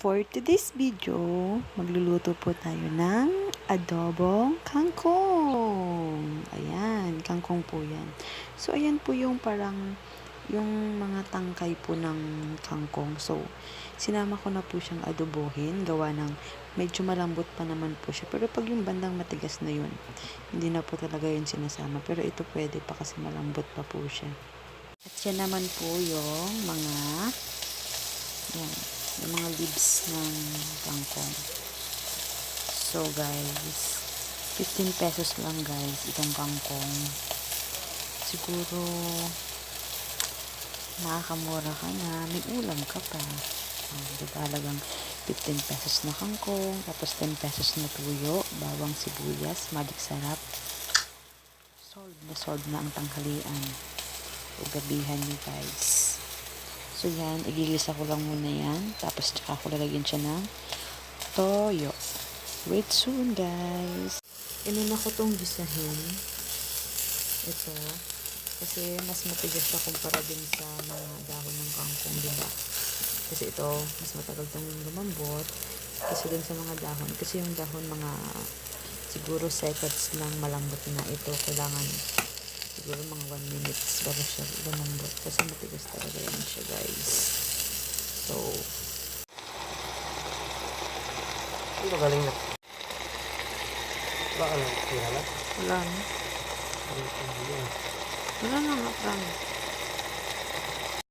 For today's video, magluluto po tayo ng adobong kangkong. Ayan, kangkong po yan. So, ayan po yung parang, yung mga tangkay po ng kangkong. So, sinama ko na po siyang adobohin. Gawa ng medyo malambot pa naman po siya. Pero pag yung bandang matigas na yun, hindi na po talaga yun sinasama. Pero ito pwede pa kasi malambot pa po siya. At yan naman po yung mga, yan, yung mga leaves ng kangkong. So guys, 15 pesos lang guys itong kangkong. Siguro makakamura ka na, may ulam ka pa. Talagang 15 pesos na kangkong, tapos 10 pesos na tuyo, bawang sibuyas, magic sarap. Solve na ang tanghalian o gabihan niyo guys. So yan, igigisa ko lang muna yan. Tapos tsaka ko lalagyan siya ng toyo. Wait soon guys. Inuna ko tong gisahin. Ito. Kasi mas matigas siya kumpara din sa mga dahon ng kangkong, diba? Kasi ito, mas matagal itong lumambot. Kasi dun sa mga dahon. Kasi yung dahon mga siguro seconds lang malambot na. Ito kailangan siguro mga 1 minutes bago siya lumambot kasi matigas talaga yan siya guys. So Ano galing na? Ba ano? Wala na? wala na nga Frank.